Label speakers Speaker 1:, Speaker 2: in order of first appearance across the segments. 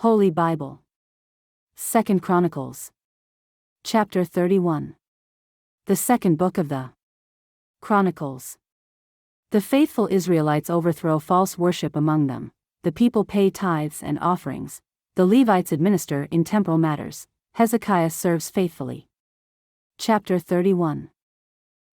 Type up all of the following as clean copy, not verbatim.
Speaker 1: Holy Bible. 2 Chronicles. Chapter 31. The second book of the Chronicles. The faithful Israelites overthrow false worship among them. The people pay tithes and offerings. The Levites administer in temporal matters. Hezekiah serves faithfully. Chapter 31.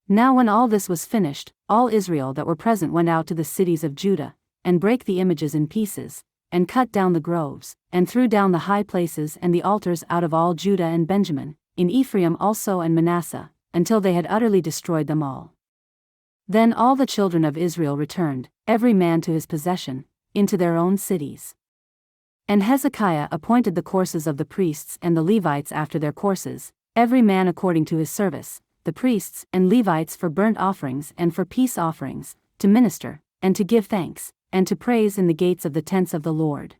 Speaker 1: Now when all this was finished, all Israel that were present went out to the cities of Judah, and brake the images in pieces, and cut down the groves, and threw down the high places and the altars out of all Judah and Benjamin, in Ephraim also and Manasseh, until they had utterly destroyed them all. Then all the children of Israel returned, every man to his possession, into their own cities. And Hezekiah appointed the courses of the priests and the Levites after their courses, every man according to his service, the priests and Levites for burnt offerings and for peace offerings, to minister, and to give thanks, and to praise in the gates of the tents of the Lord.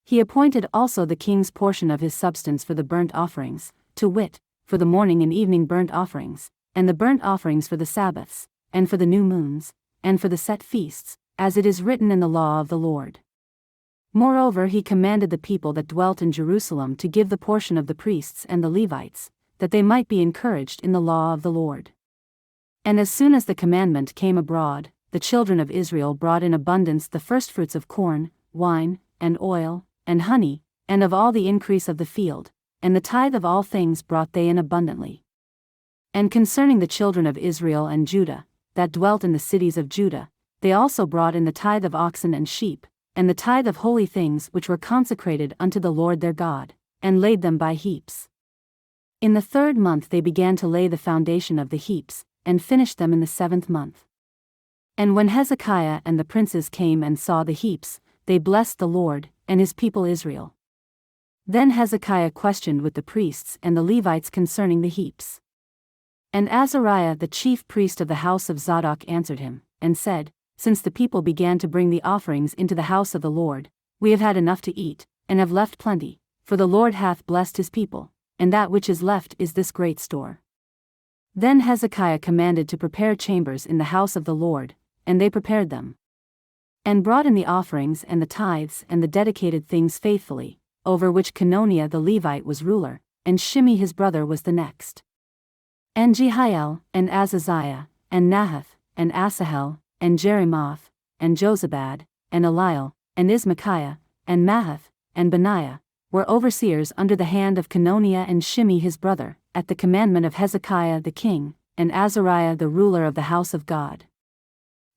Speaker 1: He appointed also the king's portion of his substance for the burnt offerings, to wit, for the morning and evening burnt offerings, and the burnt offerings for the Sabbaths, and for the new moons, and for the set feasts, as it is written in the law of the Lord. Moreover, he commanded the people that dwelt in Jerusalem to give the portion of the priests and the Levites, that they might be encouraged in the law of the Lord. And as soon as the commandment came abroad, the children of Israel brought in abundance the firstfruits of corn, wine, and oil, and honey, and of all the increase of the field, and the tithe of all things brought they in abundantly. And concerning the children of Israel and Judah, that dwelt in the cities of Judah, they also brought in the tithe of oxen and sheep, and the tithe of holy things which were consecrated unto the Lord their God, and laid them by heaps. In the 3rd month they began to lay the foundation of the heaps, and finished them in the 7th month. And when Hezekiah and the princes came and saw the heaps, they blessed the Lord, and his people Israel. Then Hezekiah questioned with the priests and the Levites concerning the heaps. And Azariah the chief priest of the house of Zadok answered him, and said, Since the people began to bring the offerings into the house of the Lord, we have had enough to eat, and have left plenty, for the Lord hath blessed his people, and that which is left is this great store. Then Hezekiah commanded to prepare chambers in the house of the Lord, and they prepared them, and brought in the offerings and the tithes and the dedicated things faithfully, over which Cononiah the Levite was ruler, and Shimei his brother was the next. And Jehiel, and Azaziah, and Nahath, and Asahel, and Jerimoth, and Jozabad, and Eliel, and Ismachiah, and Mahath, and Benaiah, were overseers under the hand of Cononiah and Shimei his brother, at the commandment of Hezekiah the king, and Azariah the ruler of the house of God.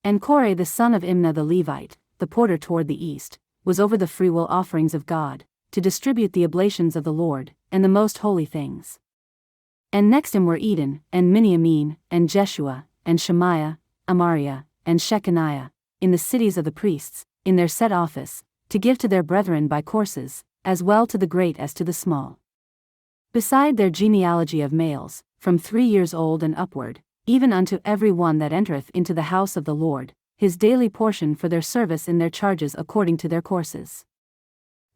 Speaker 1: And Korah the son of Imnah the Levite, the porter toward the east, was over the freewill offerings of God, to distribute the oblations of the Lord, and the most holy things. And next him were Eden, and Miniamin, and Jeshua, and Shemaiah, Amariah, and Shechaniah, in the cities of the priests, in their set office, to give to their brethren by courses, as well to the great as to the small. Beside their genealogy of males, from 3 years old and upward, even unto every one that entereth into the house of the Lord, his daily portion for their service in their charges according to their courses.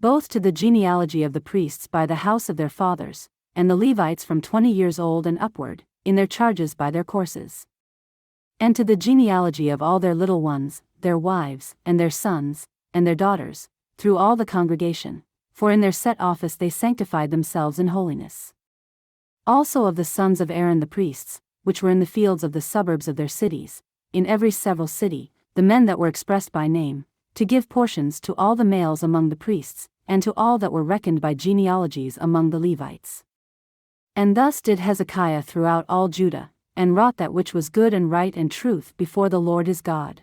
Speaker 1: Both to the genealogy of the priests by the house of their fathers, and the Levites from 20 years old and upward, in their charges by their courses. And to the genealogy of all their little ones, their wives, and their sons, and their daughters, through all the congregation, for in their set office they sanctified themselves in holiness. Also of the sons of Aaron the priests, which were in the fields of the suburbs of their cities, in every several city, the men that were expressed by name, to give portions to all the males among the priests, and to all that were reckoned by genealogies among the Levites. And thus did Hezekiah throughout all Judah, and wrought that which was good and right and truth before the Lord his God.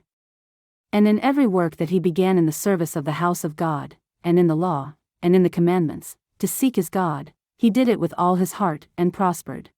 Speaker 1: And in every work that he began in the service of the house of God, and in the law, and in the commandments, to seek his God, he did it with all his heart, and prospered.